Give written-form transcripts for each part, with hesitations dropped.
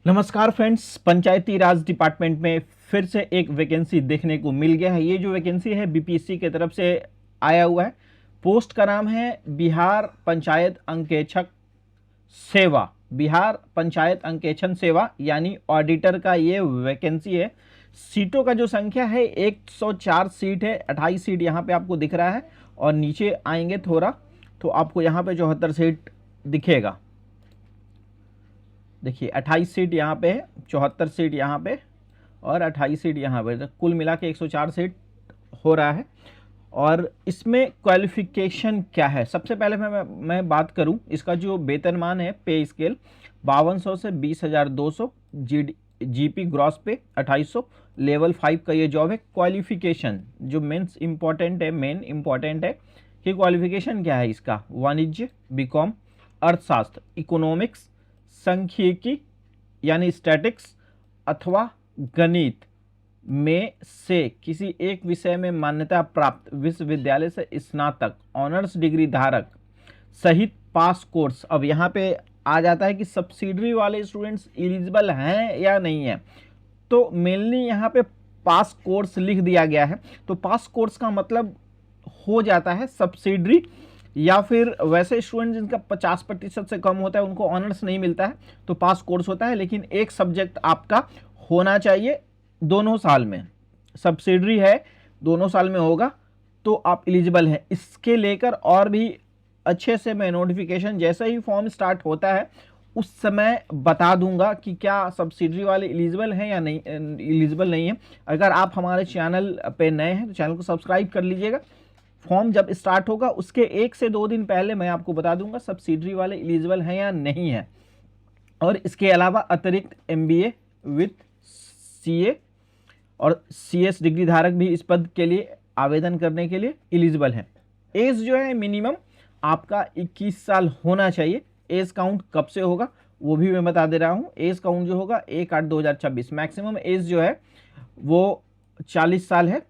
नमस्कार फ्रेंड्स, पंचायती राज डिपार्टमेंट में फिर से एक वैकेंसी देखने को मिल गया है। ये जो वैकेंसी है बीपीएससी की तरफ से आया हुआ है। पोस्ट का नाम है बिहार पंचायत अंकेक्षक सेवा, बिहार पंचायत अंकेक्षण सेवा यानी ऑडिटर का ये वैकेंसी है। सीटों का जो संख्या है 104 सीट है, 28 सीट यहाँ पे आपको दिख रहा है और नीचे आएंगे थोड़ा तो आपको यहाँ पे 74 सीट दिखेगा। देखिए 28 सीट यहाँ पे है, 74 सीट यहाँ पे और 28 सीट यहाँ पे, तो कुल मिला के 104 सीट हो रहा है। और इसमें क्वालिफिकेशन क्या है, सबसे पहले मैं बात करूं, इसका जो वेतनमान है पे स्केल 5200 से 20,200, जीपी ग्रॉस पे 2800, लेवल 5 का ये जॉब है। क्वालिफिकेशन जो मेन इंपॉर्टेंट है कि क्वालिफिकेशन क्या है इसका, वाणिज्य, बीकॉम, अर्थशास्त्र, इकोनॉमिक्स, सांख्यिकी यानी स्टैटिक्स अथवा गणित में से किसी एक विषय में मान्यता प्राप्त विश्वविद्यालय से स्नातक ऑनर्स डिग्री धारक सहित पास कोर्स। अब यहाँ पे आ जाता है कि सब्सिडरी वाले स्टूडेंट्स एलिजिबल हैं या नहीं है, तो मेनली यहाँ पे पास कोर्स लिख दिया गया है। तो पास कोर्स का मतलब हो जाता है सब्सिडरी, या फिर वैसे स्टूडेंट जिनका 50% से कम होता है उनको ऑनर्स नहीं मिलता है तो पास कोर्स होता है, लेकिन एक सब्जेक्ट आपका होना चाहिए दोनों साल में, सब्सिडरी है दोनों साल में होगा तो आप एलिजिबल हैं। इसके लेकर और भी अच्छे से मैं नोटिफिकेशन जैसे ही फॉर्म स्टार्ट होता है उस समय बता दूंगा कि क्या सब्सिडरी वाले एलिजिबल हैं या नहीं, एलिजिबल नहीं है। अगर आप हमारे चैनल पे नए हैं तो चैनल को सब्सक्राइब कर लीजिएगा। फॉर्म जब स्टार्ट होगा उसके 1 से 2 दिन पहले मैं आपको बता दूंगा सब्सिडरी वाले एलिजिबल हैं या नहीं है। और इसके अलावा अतिरिक्त एमबीए विद सीए और सीएस डिग्री धारक भी इस पद के लिए आवेदन करने के लिए एलिजिबल हैं। एज जो है मिनिमम आपका 21 साल होना चाहिए। एज काउंट कब से होगा वो भी मैं बता दे रहा हूँ। एज काउंट जो होगा 1/8/2026। मैक्सिमम एज जो है वो 40 साल है,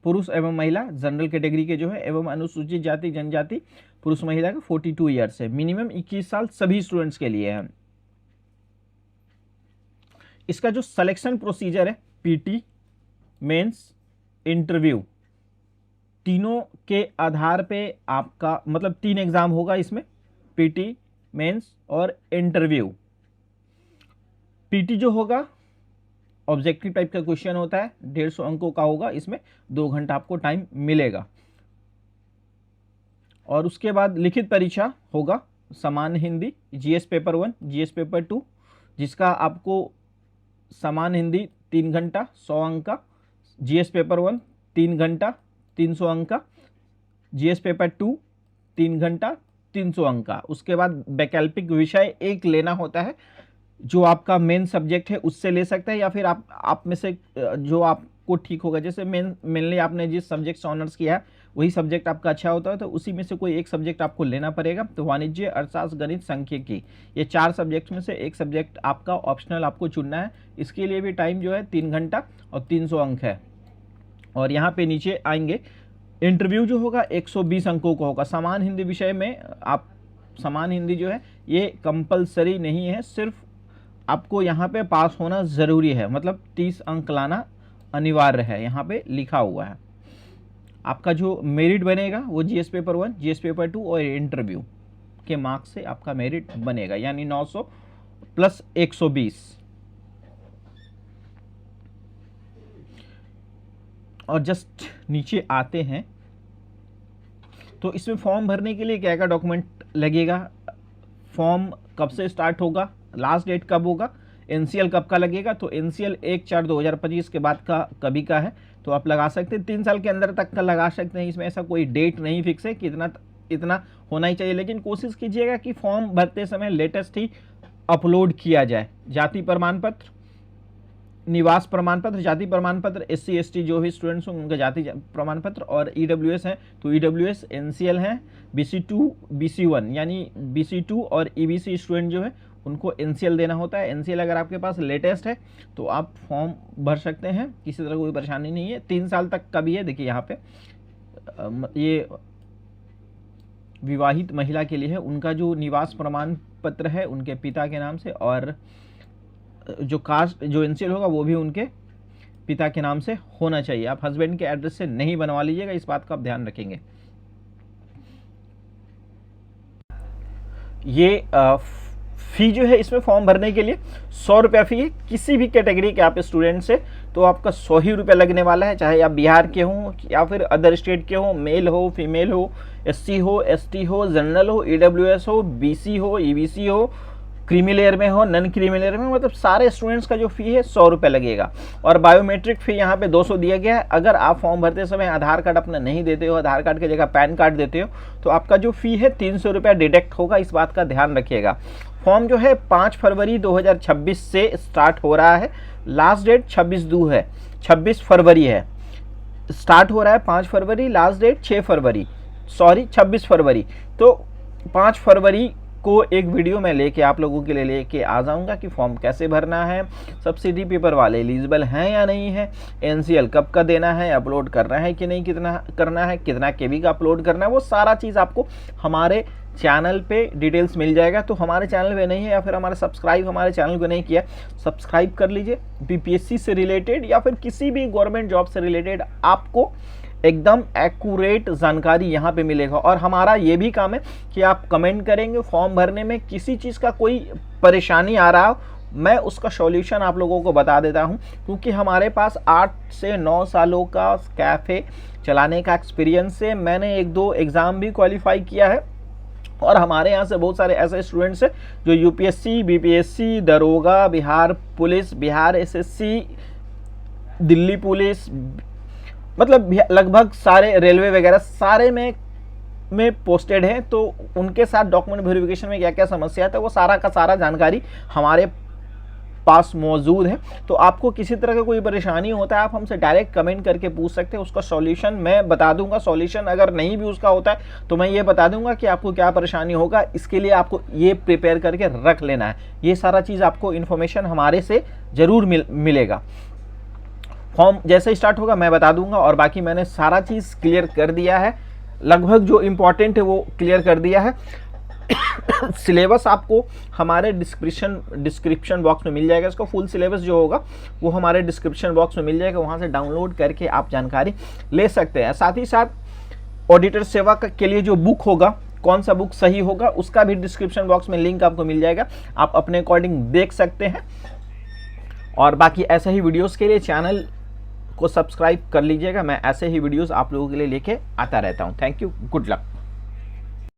पुरुष एवं महिला जनरल कैटेगरी के जो है एवं अनुसूचित जाति जनजाति पुरुष महिला का 42 ईयर्स है। मिनिमम 21 साल सभी स्टूडेंट्स के लिए है। इसका जो सिलेक्शन प्रोसीजर है पीटी, मेंस, इंटरव्यू, तीनों के आधार पे आपका मतलब 3 एग्जाम होगा इसमें, पीटी, मेंस और इंटरव्यू। पीटी जो होगा ऑब्जेक्टिव टाइप का क्वेश्चन होता है, 150 अंकों का होगा, इसमें 2 घंटा आपको टाइम मिलेगा। और उसके बाद लिखित परीक्षा होगा, सामान्य Hindi, GS paper 1, GS paper 2, जिसका आपको सामान्य हिंदी 3 घंटा 100 अंक का, जीएस पेपर 1 3 घंटा 300 अंक का, जीएस पेपर 2 3 घंटा 300 अंक का। उसके बाद वैकल्पिक विषय एक लेना होता है, जो आपका मेन सब्जेक्ट है उससे ले सकते हैं, या फिर आप में से जो आपको ठीक होगा। जैसे मेनली आपने जिस सब्जेक्ट से ऑनर्स किया है वही सब्जेक्ट आपका अच्छा होता है तो उसी में से कोई एक सब्जेक्ट आपको लेना पड़ेगा। तो वाणिज्य, अर्थशास्त्र, गणित, सांख्यिकी, ये 4 सब्जेक्ट में से एक सब्जेक्ट आपका ऑप्शनल आपको चुनना है। इसके लिए भी टाइम जो है 3 घंटा और 300 अंक है। और यहाँ पे नीचे आएंगे, इंटरव्यू जो होगा 120 अंकों का होगा। सामान्य हिंदी विषय में आप सामान्य हिंदी जो है ये कंपलसरी नहीं है, सिर्फ आपको यहाँ पे पास होना ज़रूरी है, मतलब 30 अंक लाना अनिवार्य है, यहाँ पे लिखा हुआ है। आपका जो मेरिट बनेगा वो जीएस पेपर 1, जीएस पेपर 2 और इंटरव्यू के मार्क्स से आपका मेरिट बनेगा, यानी 900 प्लस 120। और जस्ट नीचे आते हैं तो इसमें फॉर्म भरने के लिए क्या क्या डॉक्यूमेंट लगेगा, फॉर्म कब से स्टार्ट होगा, लास्ट डेट कब होगा, एनसीएल कब का लगेगा। तो एनसीएल 1/4/2025 के बाद का कभी का है तो आप लगा सकते हैं, 3 साल के अंदर तक का लगा सकते हैं। इसमें ऐसा कोई डेट नहीं फिक्स है कि इतना होना ही चाहिए, लेकिन कोशिश कीजिएगा कि फॉर्म भरते समय लेटेस्ट ही अपलोड किया जाए। जाति प्रमाण पत्र, निवास प्रमाण पत्र, जाति प्रमाण पत्र, SC ST जो भी स्टूडेंट्स होंगे उनका जाति प्रमाण पत्र, और EWS है तो EWS, NCL है, BC2 BC1 यानी BC2 और EBC स्टूडेंट जो है उनको NCL देना होता है। NCL अगर आपके पास लेटेस्ट है तो आप फॉर्म भर सकते हैं, किसी तरह कोई परेशानी नहीं है। 3 साल तक का भी है। देखिए यहाँ पे ये विवाहित महिला के लिए है, उनका जो निवास प्रमाण पत्र है उनके पिता के नाम से, और जो कास्ट जो एनसीएल होगा वो भी उनके पिता के नाम से होना चाहिए। आप हस्बैंड के एड्रेस से नहीं बनवा लीजिएगा, इस बात का आप ध्यान रखेंगे। ये फ़ी जो है इसमें फॉर्म भरने के लिए 100 रुपया फ़ी है। किसी भी कैटेगरी के आप स्टूडेंट से तो आपका 100 ही रुपया लगने वाला है, चाहे आप बिहार के हों या फिर अदर स्टेट के हों, मेल हो फीमेल हो, एससी हो एसटी हो, जनरल हो, ईडब्ल्यूएस हो, बीसी हो, ईबीसी हो, क्रीमी लेयर में हो, नन क्रीमी लेयर में, मतलब सारे स्टूडेंट्स का जो फ़ी है 100 रुपये लगेगा। और बायोमेट्रिक फ़ी यहाँ पे 200 दिया गया है। अगर आप फॉर्म भरते समय आधार कार्ड अपना नहीं देते हो, आधार कार्ड की जगह पैन कार्ड देते हो, तो आपका जो फ़ी है 300 रुपया डिडक्ट होगा, इस बात का ध्यान रखिएगा। फॉर्म जो है 5 फरवरी 2026 से स्टार्ट हो रहा है। लास्ट डेट 26 फरवरी है। स्टार्ट हो रहा है 5 फरवरी, लास्ट डेट 26 फरवरी। तो 5 फरवरी को एक वीडियो मैं लेके आप लोगों के लिए लेके आ जाऊंगा कि फॉर्म कैसे भरना है, सब्सिडी पेपर वाले एलिजिबल हैं या नहीं है, एनसीएल कब का देना है, अपलोड करना है कि नहीं, कितना करना है, कितना केबी का अपलोड करना है, वो सारा चीज़ आपको हमारे चैनल पे डिटेल्स मिल जाएगा। तो हमारे चैनल पे नहीं है या फिर हमारे चैनल को नहीं किया, सब्सक्राइब कर लीजिए। बीपीएससी से रिलेटेड या फिर किसी भी गवर्नमेंट जॉब से रिलेटेड आपको एकदम एक्यूरेट जानकारी यहाँ पे मिलेगा। और हमारा ये भी काम है कि आप कमेंट करेंगे, फॉर्म भरने में किसी चीज़ का कोई परेशानी आ रहा हो, मैं उसका सॉल्यूशन आप लोगों को बता देता हूँ, क्योंकि हमारे पास 8 से 9 सालों का कैफ़े चलाने का एक्सपीरियंस है। मैंने 1-2 एग्ज़ाम भी क्वालिफाई किया है और हमारे यहाँ से बहुत सारे ऐसे स्टूडेंट्स हैं जो यूपीएससी, बीपीएससी, दरोगा, Bihar police, Bihar SSC, Delhi police, मतलब लगभग सारे रेलवे वगैरह सारे में पोस्टेड हैं। तो उनके साथ डॉक्यूमेंट वेरिफिकेशन में क्या क्या समस्या है, वो सारा का सारा जानकारी हमारे पास मौजूद है। तो आपको किसी तरह का कोई परेशानी होता है, आप हमसे डायरेक्ट कमेंट करके पूछ सकते हैं, उसका सॉल्यूशन मैं बता दूंगा। सॉल्यूशन अगर नहीं भी उसका होता है तो मैं ये बता दूंगा कि आपको क्या परेशानी होगा। इसके लिए आपको ये प्रिपेयर करके रख लेना है, ये सारा चीज़ आपको इन्फॉर्मेशन हमारे से ज़रूर मिलेगा। फॉर्म जैसे ही स्टार्ट होगा मैं बता दूंगा, और बाकी मैंने सारा चीज़ क्लियर कर दिया है, लगभग जो इम्पोर्टेंट है वो क्लियर कर दिया है। सिलेबस आपको हमारे डिस्क्रिप्शन बॉक्स में मिल जाएगा। इसका फुल सिलेबस जो होगा वो हमारे डिस्क्रिप्शन बॉक्स में मिल जाएगा, वहाँ से डाउनलोड करके आप जानकारी ले सकते हैं। साथ ही साथ ऑडिटर सेवा के लिए जो बुक होगा, कौन सा बुक सही होगा, उसका भी डिस्क्रिप्शन बॉक्स में लिंक आपको मिल जाएगा, आप अपने अकॉर्डिंग देख सकते हैं। और बाकी ऐसे ही वीडियोज़ के लिए चैनल को सब्सक्राइब कर लीजिएगा, मैं ऐसे ही वीडियोस आप लोगों के लिए लेके आता रहता हूं। Thank you, good luck.